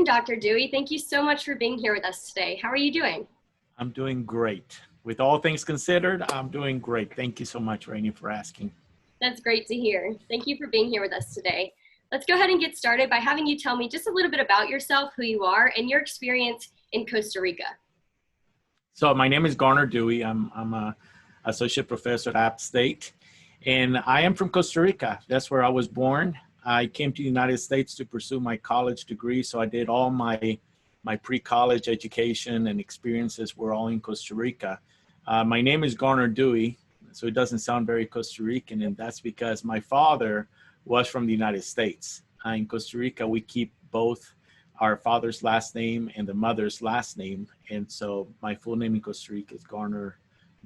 Dr. Dewey. Thank you so much for being here with us today. How are you doing? I'm doing great. With all things considered, I'm doing great. Thank you so much, Rainey, for asking. That's great to hear. Thank you for being here with us today. Let's go ahead and get started by having you tell me just a little bit about yourself, who you are, and your experience in Costa Rica. So my name is Garner Dewey. I'm a associate professor at App State, and I am from Costa Rica. That's where I was born. I came to the United States to pursue my college degree, so I did all my pre-college education and experiences were all in Costa Rica. My name is Garner Dewey, so it doesn't sound very Costa Rican, and that's because my father was from the United States. In Costa Rica, we keep both our father's last name and the mother's last name, and so my full name in Costa Rica is Garner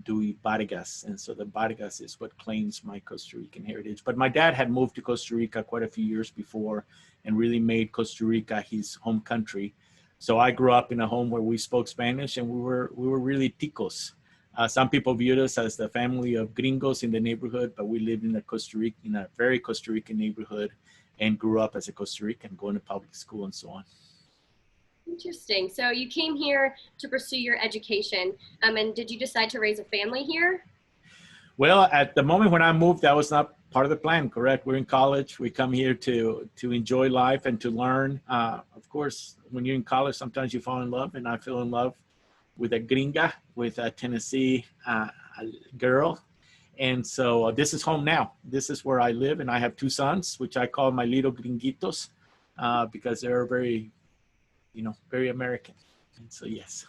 Dewey Vargas, and so the Vargas is what claims my Costa Rican heritage. But my dad had moved to Costa Rica quite a few years before and really made Costa Rica his home country. So I grew up in a home where we spoke Spanish, and we were really ticos. Some people viewed us as the family of gringos in the neighborhood, but we lived in a very Costa Rican neighborhood, and grew up as a Costa Rican, going to public school and so on. Interesting. So you came here to pursue your education, and did you decide to raise a family here? Well, at the moment when I moved, that was not part of the plan, correct? We're in college. We come here to enjoy life and to learn. Of course, when you're in college, sometimes you fall in love, and I fell in love with a gringa, with a Tennessee girl. And so this is home now. This is where I live, and I have two sons, which I call my little gringuitos, because they're very American. And so, yes.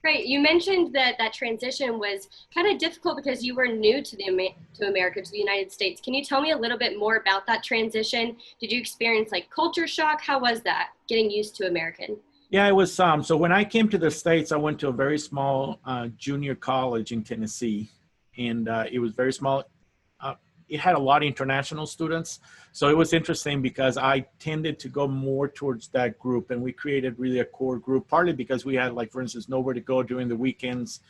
Right. You mentioned that transition was kind of difficult because you were new to America, to the United States. Can you tell me a little bit more about that transition? Did you experience like culture shock? How was that, getting used to American? Yeah, it was some. So when I came to the States, I went to a very small junior college in Tennessee, and it was very small. It had a lot of international students. So it was interesting because I tended to go more towards that group, and we created really a core group, partly because we had, like, for instance, nowhere to go during the weekends,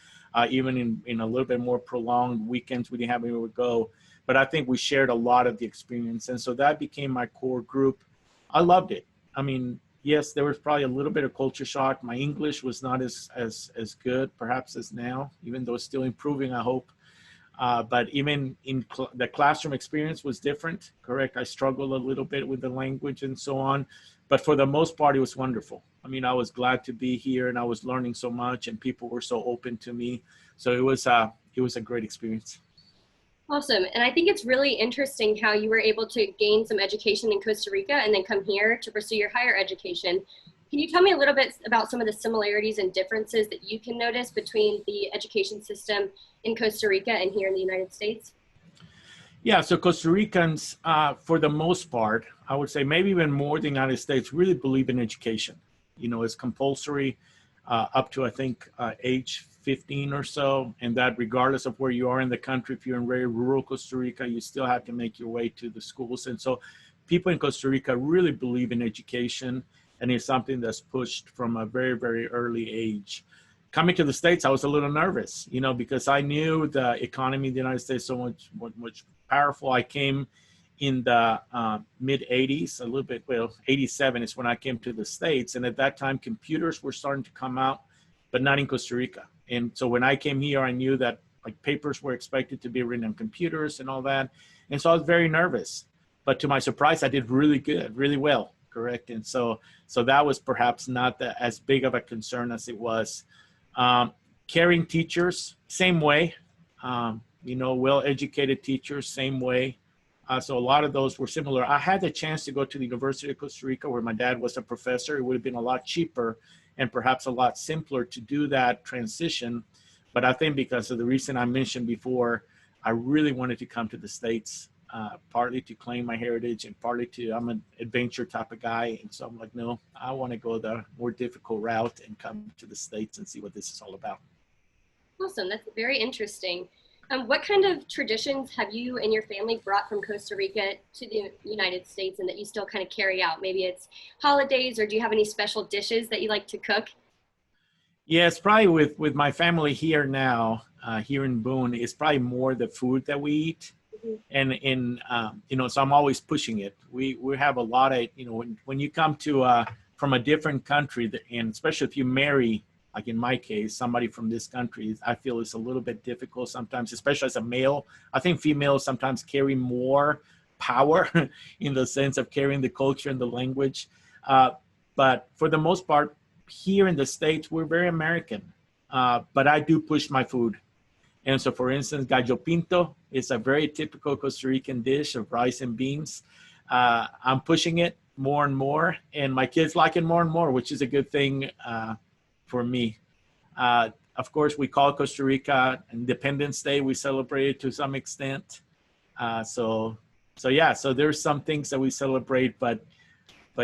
even in a little bit more prolonged weekends, we didn't have anywhere to go. But I think we shared a lot of the experience. And so that became my core group. I loved it. I mean, yes, there was probably a little bit of culture shock. My English was not as good, perhaps, as now, even though it's still improving, I hope. But even in the classroom experience was different, correct? I struggled a little bit with the language and so on, but for the most part, it was wonderful. I mean, I was glad to be here, and I was learning so much, and people were so open to me. So it was a great experience. Awesome. And I think it's really interesting how you were able to gain some education in Costa Rica and then come here to pursue your higher education. Can you tell me a little bit about some of the similarities and differences that you can notice between the education system in Costa Rica and here in the United States? Yeah, so Costa Ricans, for the most part, I would say maybe even more than the United States, really believe in education. You know, it's compulsory up to, I think, age 15 or so, and that regardless of where you are in the country, if you're in very rural Costa Rica, you still have to make your way to the schools. And so people in Costa Rica really believe in education, and it's something that's pushed from a very, very early age. Coming to the States, I was a little nervous, because I knew the economy in the United States so much powerful. I came in the mid 80s, a little bit, 87 is when I came to the States. And at that time, computers were starting to come out, but not in Costa Rica. And so when I came here, I knew that like papers were expected to be written on computers and all that. And so I was very nervous, but to my surprise, I did really good, really well. Correct. And so that was perhaps not as big of a concern as it was. Caring teachers, same way, well-educated teachers, same way. So a lot of those were similar. I had the chance to go to the University of Costa Rica where my dad was a professor. It would have been a lot cheaper and perhaps a lot simpler to do that transition. But I think because of the reason I mentioned before, I really wanted to come to the States. Partly to claim my heritage and partly I'm an adventure type of guy. And so I'm like, no, I want to go the more difficult route and come to the States and see what this is all about. Awesome. That's very interesting. What kind of traditions have you and your family brought from Costa Rica to the United States and that you still kind of carry out? Maybe it's holidays, or do you have any special dishes that you like to cook? Yeah, it's probably with my family here now, here in Boone, it's probably more the food that we eat. And so I'm always pushing it. We have a lot of, when you come to from a different country, and especially if you marry, like in my case, somebody from this country, I feel it's a little bit difficult sometimes, especially as a male. I think females sometimes carry more power in the sense of carrying the culture and the language. But for the most part, here in the States, we're very American. But I do push my food. And so, for instance, gallo pinto is a very typical Costa Rican dish of rice and beans. I'm pushing it more and more, and my kids like it more and more, which is a good thing for me. Of course, we call Costa Rica Independence Day. We celebrate it to some extent. So yeah, so there's some things that we celebrate, but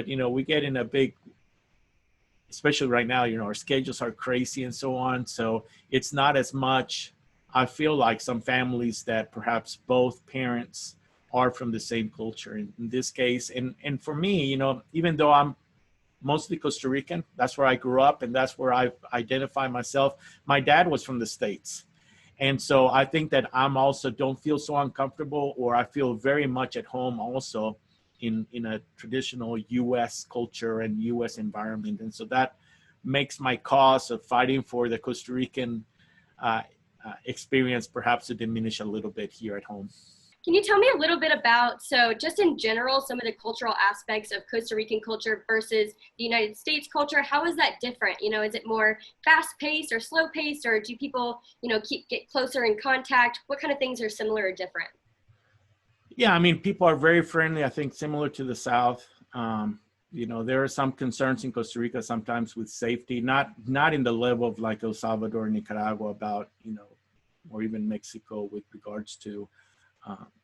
you know, we get in a big, especially right now, you know, our schedules are crazy and so on. So it's not as much. I feel like some families that perhaps both parents are from the same culture in this case. And for me, you know, even though I'm mostly Costa Rican, that's where I grew up and that's where I identify myself. My dad was from the States. And so I think that I'm also don't feel so uncomfortable, or I feel very much at home also in a traditional US culture and US environment. And so that makes my cause of fighting for the Costa Rican experience perhaps to diminish a little bit here at home. Can you tell me a little bit about, so just in general, some of the cultural aspects of Costa Rican culture versus the United States culture? How is that different? You know, is it more fast-paced or slow-paced, or do people, you know, get closer in contact? What kind of things are similar or different? Yeah, I mean, people are very friendly, I think similar to the South. You know, there are some concerns in Costa Rica sometimes with safety, not in the level of like El Salvador, Nicaragua about, you know, or even Mexico with regards to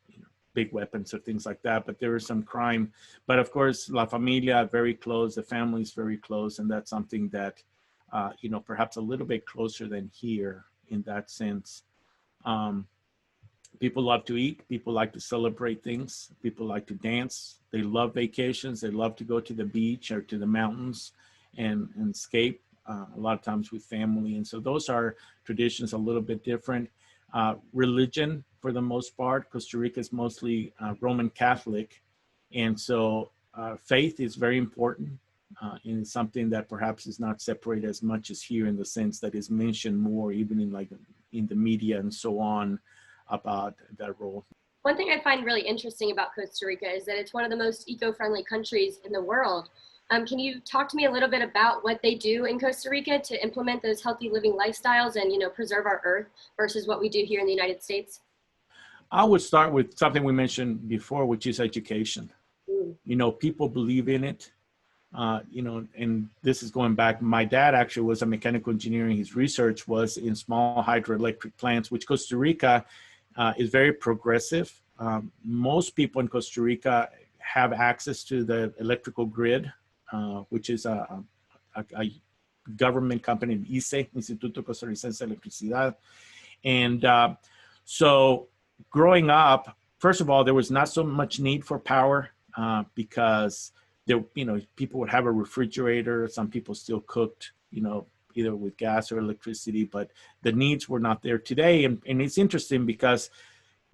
you know, big weapons or things like that, but there is some crime. But of course, La Familia, very close, the family is very close, and that's something that, you know, perhaps a little bit closer than here in that sense. People love to eat, people like to celebrate things, people like to dance, they love vacations, they love to go to the beach or to the mountains and escape, a lot of times with family. And so those are traditions a little bit different. Religion, for the most part, Costa Rica is mostly Roman Catholic. And so faith is very important, and it's something that perhaps is not separated as much as here in the sense that is mentioned more, even in like in the media and so on, about that role. One thing I find really interesting about Costa Rica is that it's one of the most eco-friendly countries in the world. Can you talk to me a little bit about what they do in Costa Rica to implement those healthy living lifestyles and, you know, preserve our earth versus what we do here in the United States? I would start with something we mentioned before, which is education. You know, people believe in it. You know, and this is going back. My dad actually was a mechanical engineer, and his research was in small hydroelectric plants, which Costa Rica is very progressive. Most people in Costa Rica have access to the electrical grid, which is a government company, ICE, Instituto Costarricense de Electricidad. And so growing up, first of all, there was not so much need for power because there, you know, people would have a refrigerator. Some people still cooked, you know, either with gas or electricity, but the needs were not there today. And it's interesting because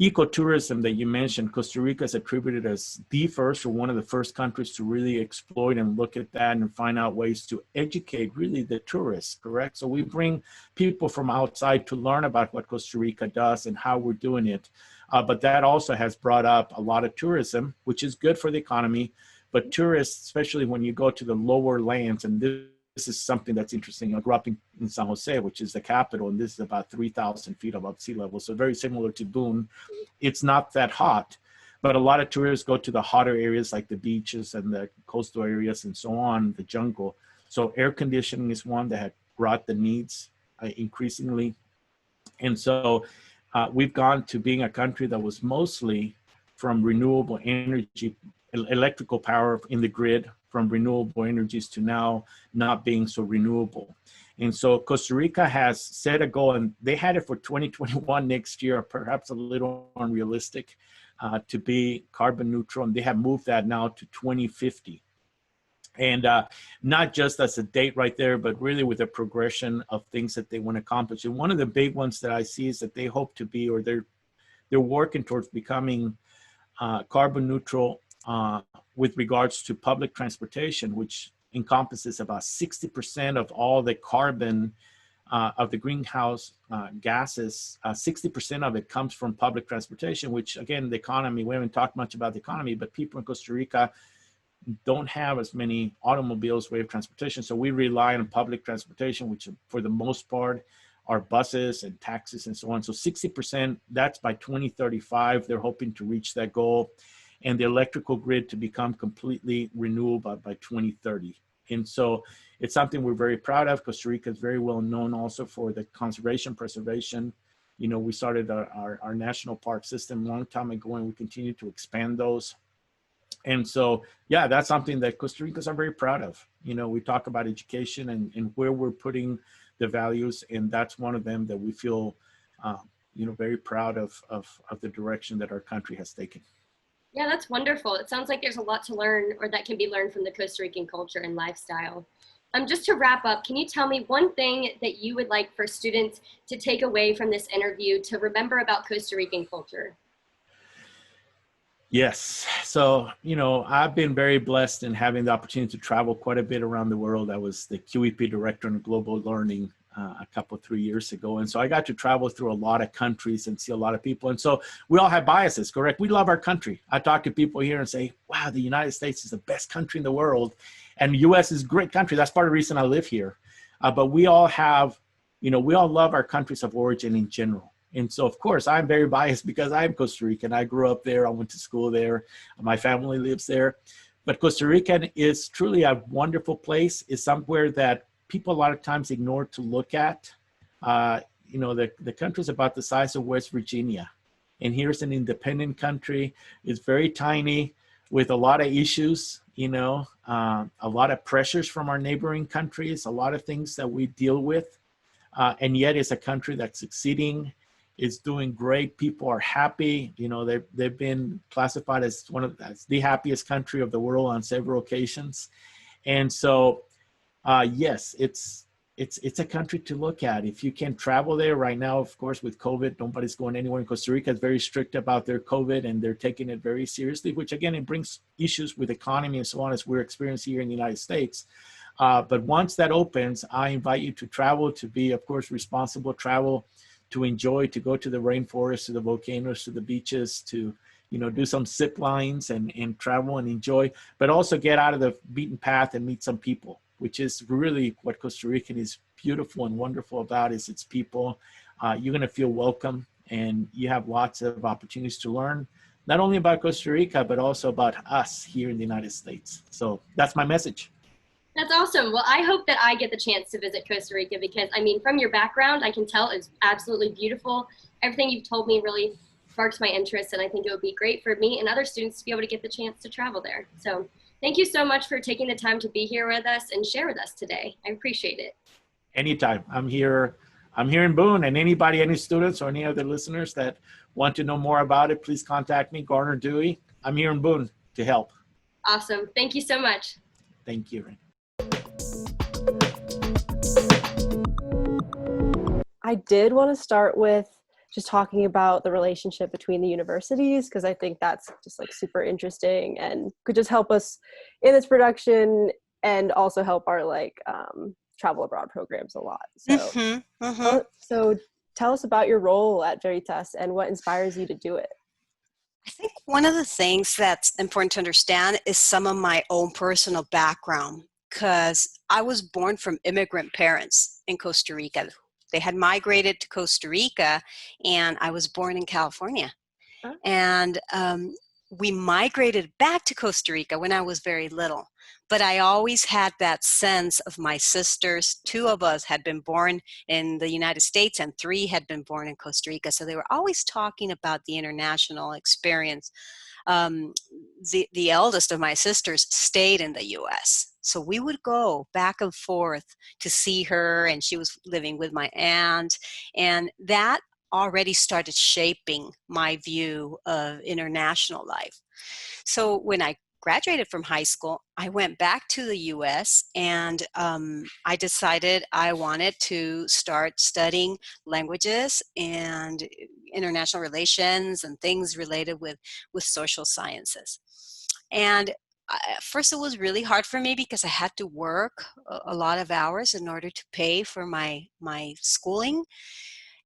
ecotourism that you mentioned, Costa Rica is attributed as the first or one of the first countries to really exploit and look at that and find out ways to educate really the tourists, correct? So we bring people from outside to learn about what Costa Rica does and how we're doing it. But that also has brought up a lot of tourism, which is good for the economy. But tourists, especially when you go to the lower lands, and this is something that's interesting. I grew up in San Jose, which is the capital, and this is about 3,000 feet above sea level. So very similar to Boone. It's not that hot, but a lot of tourists go to the hotter areas like the beaches and the coastal areas and so on, the jungle. So air conditioning is one that had brought the needs increasingly. And so we've gone to being a country that was mostly from renewable energy, electrical power in the grid, from renewable energies to now not being so renewable. And so Costa Rica has set a goal, and they had it for 2021 next year, perhaps a little unrealistic, to be carbon neutral. And they have moved that now to 2050. And not just as a date right there, but really with a progression of things that they want to accomplish. And one of the big ones that I see is that they hope to be, or they're working towards becoming carbon neutral with regards to public transportation, which encompasses about 60% of all the carbon of the greenhouse gases. 60% of it comes from public transportation, which again, the economy, we haven't talked much about the economy, but people in Costa Rica don't have as many automobiles, way of transportation. So we rely on public transportation, which for the most part are buses and taxis and so on. So 60%, that's by 2035. They're hoping to reach that goal, and the electrical grid to become completely renewable by 2030. And so it's something we're very proud of. Costa Rica is very well known also for the conservation, preservation. You know, we started our national park system a long time ago, and we continue to expand those. And so, yeah, that's something that Costa Ricans are very proud of. You know, we talk about education and where we're putting the values, and that's one of them that we feel, you know, very proud of the direction that our country has taken. Yeah, that's wonderful. It sounds like there's a lot to learn, or that can be learned from the Costa Rican culture and lifestyle. Just to wrap up, can you tell me one thing that you would like for students to take away from this interview to remember about Costa Rican culture? Yes. So, you know, I've been very blessed in having the opportunity to travel quite a bit around the world. I was the QEP director in global learning a couple, 3 years ago. And so I got to travel through a lot of countries and see a lot of people. And so we all have biases, correct? We love our country. I talk to people here and say, wow, the United States is the best country in the world. And the US is a great country. That's part of the reason I live here. But we all have, you know, we all love our countries of origin in general. And so, of course, I'm very biased because I'm Costa Rican. I grew up there. I went to school there. My family lives there. But Costa Rica is truly a wonderful place. It's somewhere that people a lot of times ignore to look at. You know, the country is about the size of West Virginia. And here's an independent country. It's very tiny with a lot of issues, you know, a lot of pressures from our neighboring countries, a lot of things that we deal with. And yet it's a country that's succeeding. It's doing great. People are happy. You know, they've been classified as as the happiest country of the world on several occasions. And so, yes, it's a country to look at. If you can travel there right now, of course, with COVID, nobody's going anywhere. In Costa Rica is very strict about their COVID, and they're taking it very seriously, which again, it brings issues with economy and so on, as we're experiencing here in the United States. But once that opens, I invite you to travel, to be, of course, responsible travel, to enjoy, to go to the rainforest, to the volcanoes, to the beaches, to, you know, do some zip lines and travel and enjoy, but also get out of the beaten path and meet some people, which is really what Costa Rican is beautiful and wonderful about, is its people. You're going to feel welcome, and you have lots of opportunities to learn, not only about Costa Rica, but also about us here in the United States. So that's my message. That's awesome. Well, I hope that I get the chance to visit Costa Rica because, I mean, from your background, I can tell it's absolutely beautiful. Everything you've told me really sparks my interest, and I think it would be great for me and other students to be able to get the chance to travel there. So thank you so much for taking the time to be here with us and share with us today. I appreciate it. Anytime. I'm here in Boone, and anybody, any students or any other listeners that want to know more about it, please contact me, Garner Dewey. I'm here in Boone to help. Awesome. Thank you so much. Thank you. I did want to start with just talking about the relationship between the universities, because I think that's just like super interesting and could just help us in this production and also help our like travel abroad programs a lot. So, so tell us about your role at Veritas and what inspires you to do it. I think one of the things that's important to understand is some of my own personal background, because I was born from immigrant parents in Costa Rica. They had migrated to Costa Rica, and I was born in California. Huh? And we migrated back to Costa Rica when I was very little. But I always had that sense of my sisters. 2 of us had been born in the United States, and 3 had been born in Costa Rica. So they were always talking about the international experience. The eldest of my sisters stayed in the U.S., so we would go back and forth to see her, and she was living with my aunt, and that already started shaping my view of international life. So when I graduated from high school, I went back to the U.S. and I decided I wanted to start studying languages and international relations and things related with social sciences. And At first, it was really hard for me because I had to work a lot of hours in order to pay for my schooling.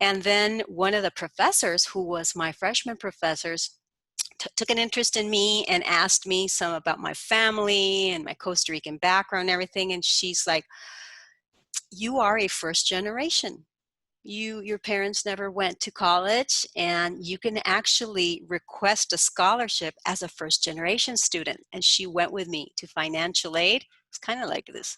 And then one of the professors, who was my freshman professors, took an interest in me and asked me some about my family and my Costa Rican background and everything. And she's like, "You are a first generation. Your parents never went to college, and you can actually request a scholarship as a first generation student." And she went with me to financial aid. It's kind of like this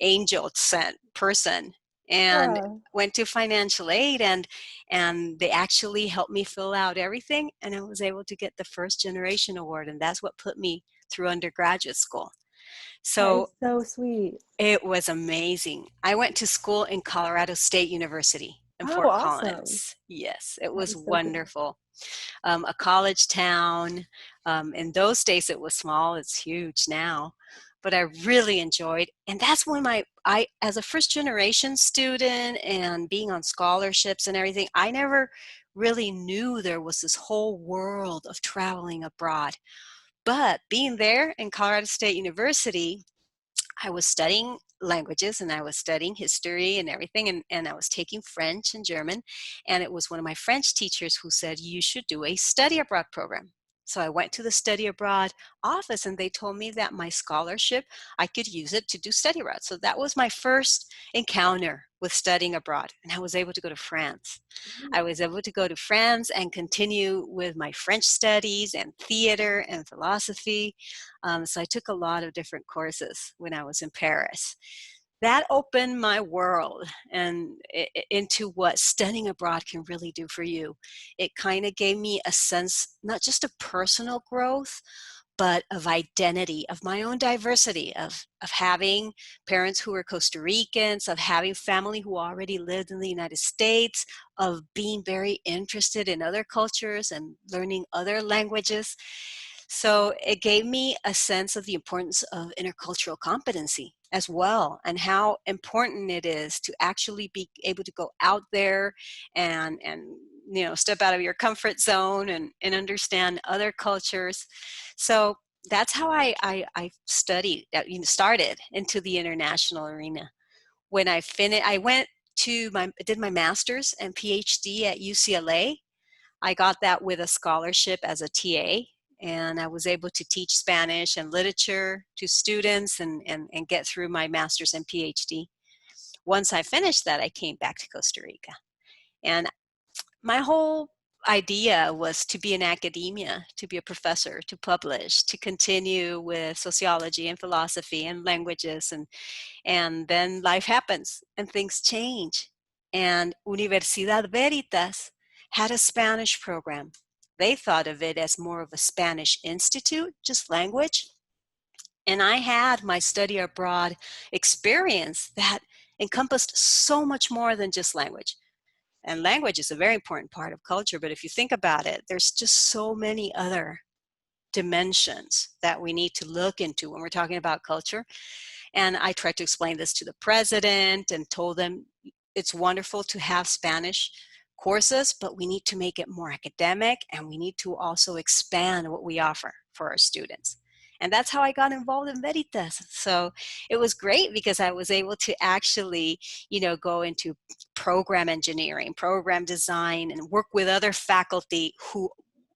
angel sent person, and Ah, went to financial aid, and they actually helped me fill out everything, and I was able to get the first generation award, and that's what put me through undergraduate school. that So is so sweet. it was amazing. I went to school in Colorado State University in Oh, Fort awesome. Collins. Yes, it That was is so cool. wonderful. A college town. In those days, it was small. It's huge now, but I really enjoyed. And that's when I, as a first generation student and being on scholarships and everything, I never really knew there was this whole world of traveling abroad. But being there in Colorado State University, I was studying languages, and I was studying history and everything, and I was taking French and German. And it was one of my French teachers who said, "You should do a study abroad program." So I went to the study abroad office, and they told me that my scholarship, I could use it to do study abroad. So that was my first encounter with studying abroad. And I was able to go to France. I was able to go to France and continue with my French studies and theater and philosophy. So I took a lot of different courses when I was in Paris. That opened my world and into what studying abroad can really do for you. It kind of gave me a sense, not just of personal growth, but of identity, of my own diversity, of having parents who were Costa Ricans, of having family who already lived in the United States, of being very interested in other cultures and learning other languages. So it gave me a sense of the importance of intercultural competency as well, and how important it is to actually be able to go out there and step out of your comfort zone and understand other cultures. So that's how I studied, started into the international arena. When I finished, I went to did my master's and PhD at UCLA. I got that with a scholarship as a TA, and I was able to teach Spanish and literature to students and get through my master's and PhD. Once I finished that, I came back to Costa Rica. And my whole idea was to be in academia, to be a professor, to publish, to continue with sociology and philosophy and languages. And then life happens and things change. And Universidad Veritas had a Spanish program. They thought of it as more of a Spanish institute, just language. And I had my study abroad experience that encompassed so much more than just language. And language is a very important part of culture, but if you think about it, there's just so many other dimensions that we need to look into when we're talking about culture. And I tried to explain this to the president and told them it's wonderful to have Spanish courses, but we need to make it more academic, and we need to also expand what we offer for our students. And that's how I got involved in Veritas. So it was great because I was able to actually, go into program engineering, program design, and work with other faculty who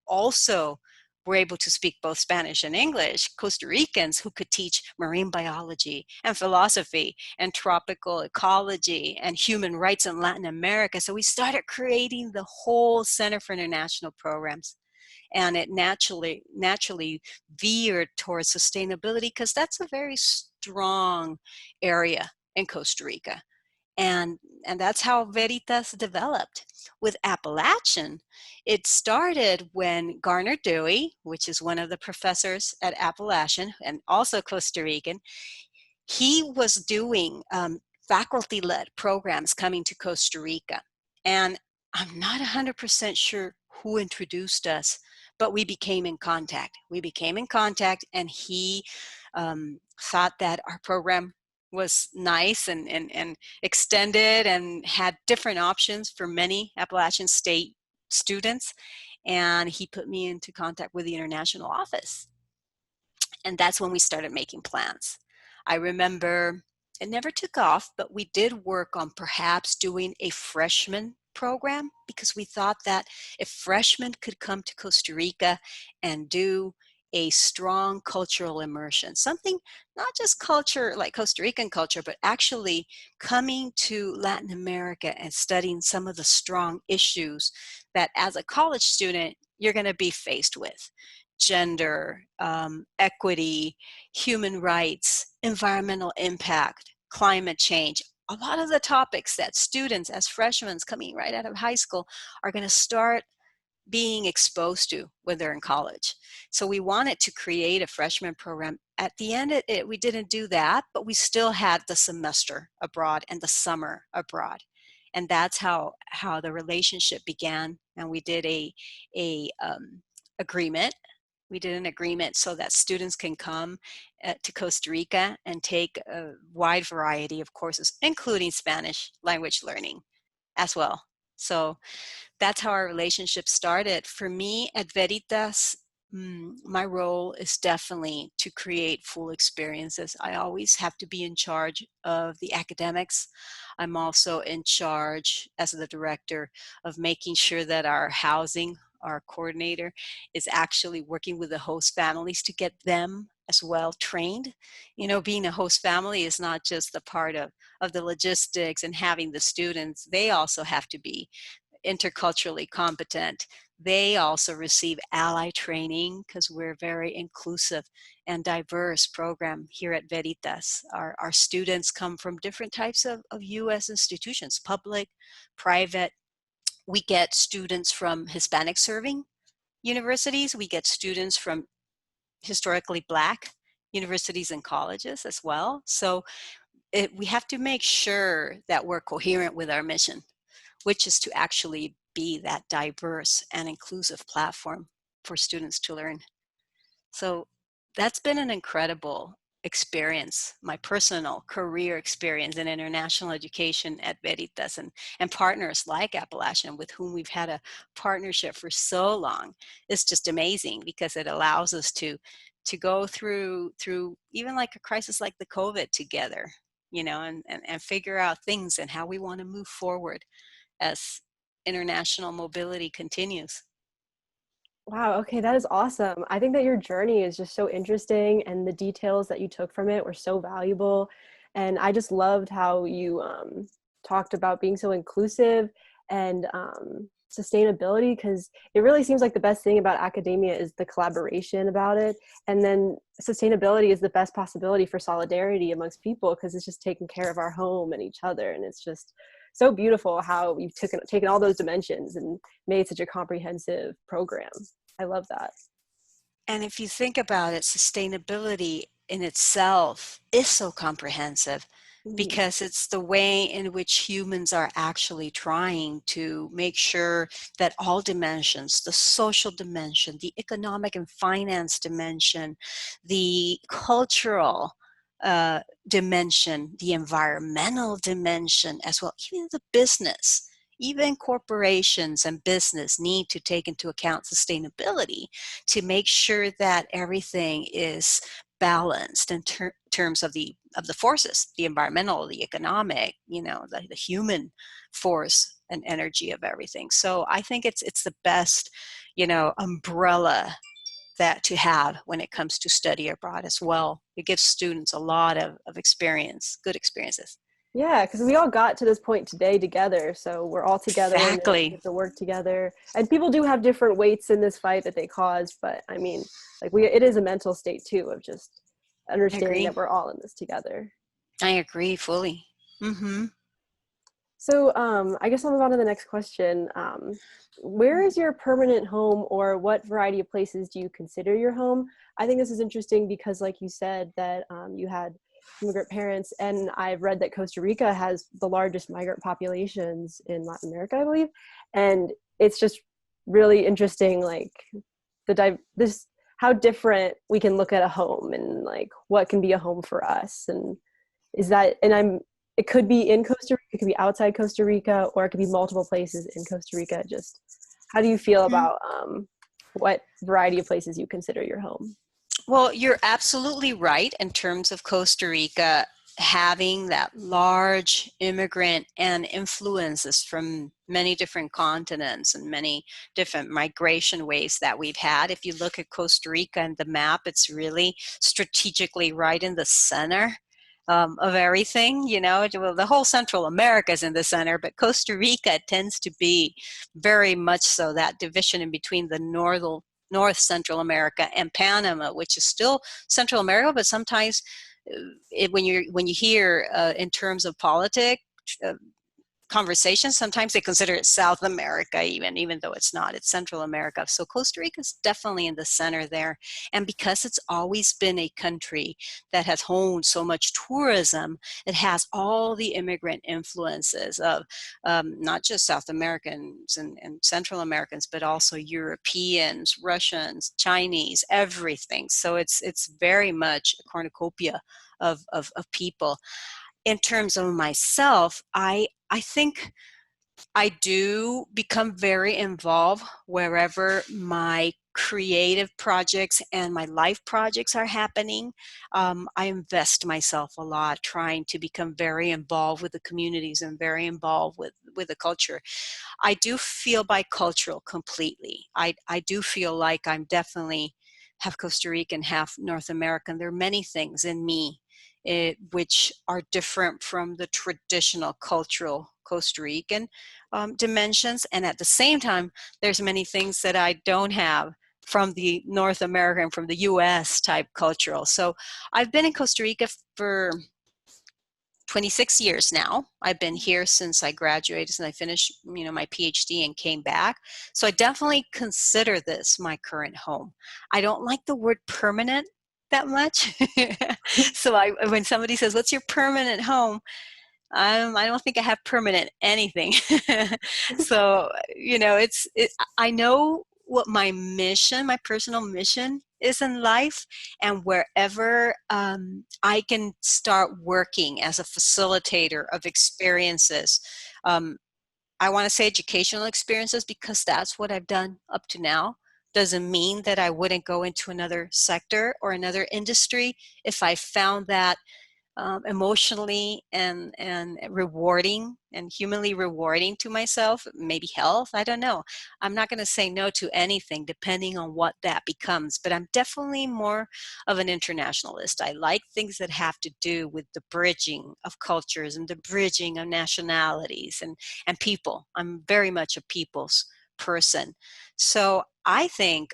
also were able to speak both Spanish and English, Costa Ricans who could teach marine biology and philosophy and tropical ecology and human rights in Latin America. So we started creating the whole Center for International Programs. And it naturally veered towards sustainability because that's a very strong area in Costa Rica. And that's how Veritas developed. With Appalachian, it started when Garner Dewey, which is one of the professors at Appalachian and also Costa Rican, he was doing faculty-led programs coming to Costa Rica. And I'm not 100% sure who introduced us, but we became in contact. And he thought that our program was nice and extended and had different options for many Appalachian State students. And he put me into contact with the international office. And that's when we started making plans. I remember it never took off, but we did work on perhaps doing a freshman program, because we thought that if freshmen could come to Costa Rica and do a strong cultural immersion, something not just culture like Costa Rican culture, but actually coming to Latin America and studying some of the strong issues that as a college student you're going to be faced with: gender, equity, human rights, environmental impact, climate change. A lot of the topics that students as freshmen coming right out of high school are going to start being exposed to when they're in college. So we wanted to create a freshman program. At the end, we didn't do that, but we still had the semester abroad and the summer abroad. And that's how the relationship began. And we did a agreement. We did an agreement so that students can come to Costa Rica and take a wide variety of courses, including Spanish language learning as well. So that's how our relationship started. For me at Veritas, my role is definitely to create full experiences. I always have to be in charge of the academics. I'm also in charge as the director of making sure that our housing, our coordinator, is actually working with the host families to get them as well trained. You know, being a host family is not just the part of the logistics and having the students. They also have to be interculturally competent. They also receive ally training, because we're a very inclusive and diverse program here at Veritas. Our students come from different types of U.S. institutions, public, private. We get students from Hispanic serving universities. We get students from historically Black universities and colleges as well. So we have to make sure that we're coherent with our mission, which is to actually be that diverse and inclusive platform for students to learn. So that's been an incredible experience, my personal career experience in international education at Veritas, and partners like Appalachian, with whom we've had a partnership for so long. It's just amazing, because it allows us to go through even like a crisis like the COVID together, you know, and figure out things and how we want to move forward as international mobility continues. Wow, okay, that is awesome. I think that your journey is just so interesting, and the details that you took from it were so valuable. And I just loved how you talked about being so inclusive and sustainability, because it really seems like the best thing about academia is the collaboration about it. And then sustainability is the best possibility for solidarity amongst people, because it's just taking care of our home and each other. And it's just so beautiful how you've taken all those dimensions and made such a comprehensive program. I love that. And if you think about it, sustainability in itself is so comprehensive, Mhm. because it's the way in which humans are actually trying to make sure that all dimensions, the social dimension, the economic and finance dimension, the cultural dimension, the environmental dimension as well, even the business, even corporations and business need to take into account sustainability to make sure that everything is balanced in terms of the forces, the environmental, the economic, you know, the human force and energy of everything. So I think it's the best, you know, umbrella that to have when it comes to study abroad as well. It gives students a lot of experience, good experiences. Yeah, because we all got to this point today together, so we're all together in this. We Exactly. have to work together, and people do have different weights in this fight that they cause. But I mean, like it is a mental state too of just I understanding agree. that we're all in this together. I agree fully. Mm-hmm. So I guess I'll move on to the next question. Where is your permanent home, or what variety of places do you consider your home? I think this is interesting because, like you said, that you had immigrant parents, and I've read that Costa Rica has the largest migrant populations in Latin America, I believe. And it's just really interesting, like this how different we can look at a home, and like what can be a home for us. And is that, and it could be in Costa Rica, it could be outside Costa Rica, or it could be multiple places in Costa Rica. Just how do you feel about what variety of places you consider your home? Well, you're absolutely right in terms of Costa Rica having that large immigrant and influences from many different continents and many different migration ways that we've had. If you look at Costa Rica and the map, it's really strategically right in the center of everything. You know, well, the whole Central America is in the center, but Costa Rica tends to be very much so that division in between the North Central America and Panama, which is still Central America, but sometimes when you hear in terms of politics uh, conversations, sometimes they consider it South America, even though it's not. It's Central America. So Costa Rica is definitely in the center there. And because it's always been a country that has honed so much tourism, it has all the immigrant influences of not just South Americans and Central Americans, but also Europeans, Russians, Chinese, everything. So it's very much a cornucopia of people. In terms of myself, I think I do become very involved wherever my creative projects and my life projects are happening. I invest myself a lot trying to become very involved with the communities and very involved with the culture. I do feel bicultural completely. I do feel like I'm definitely half Costa Rican, half North American. There are many things in me which are different from the traditional cultural Costa Rican dimensions. And at the same time, there's many things that I don't have from the North American, from the US type cultural. So I've been in Costa Rica for 26 years now. I've been here since I graduated, since I finished, my PhD and came back. So I definitely consider this my current home. I don't like the word permanent that much. So when somebody says, "What's your permanent home?" I don't think I have permanent anything. So, I know what my mission, my personal mission is in life, and wherever I can start working as a facilitator of experiences. I want to say educational experiences because that's what I've done up to now. Doesn't mean that I wouldn't go into another sector or another industry if I found that emotionally and rewarding and humanly rewarding to myself, maybe health, I don't know. I'm not going to say no to anything depending on what that becomes, but I'm definitely more of an internationalist. I like things that have to do with the bridging of cultures and the bridging of nationalities and people. I'm very much a people's person. So I think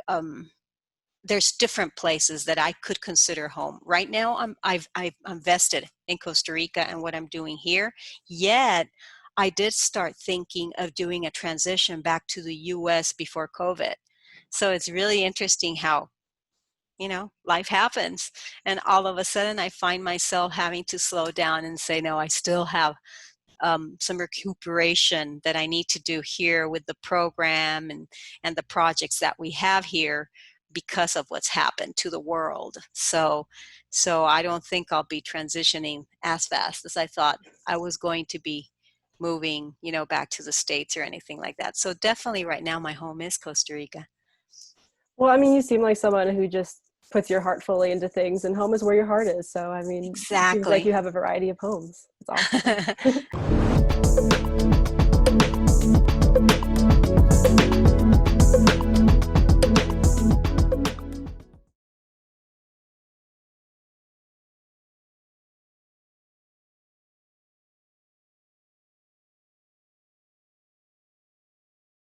there's different places that I could consider home. Right now, I'm vested in Costa Rica and what I'm doing here. Yet, I did start thinking of doing a transition back to the U.S. before COVID. So it's really interesting how, life happens. And all of a sudden, I find myself having to slow down and say, no, I still have some recuperation that I need to do here with the program and the projects that we have here because of what's happened to the world. So I don't think I'll be transitioning as fast as I thought I was going to be moving, back to the States or anything like that. So definitely right now my home is Costa Rica. Well, I mean, you seem like someone who just puts your heart fully into things, and home is where your heart is. So, I mean, it seems like Exactly. you have a variety of homes. It's awesome.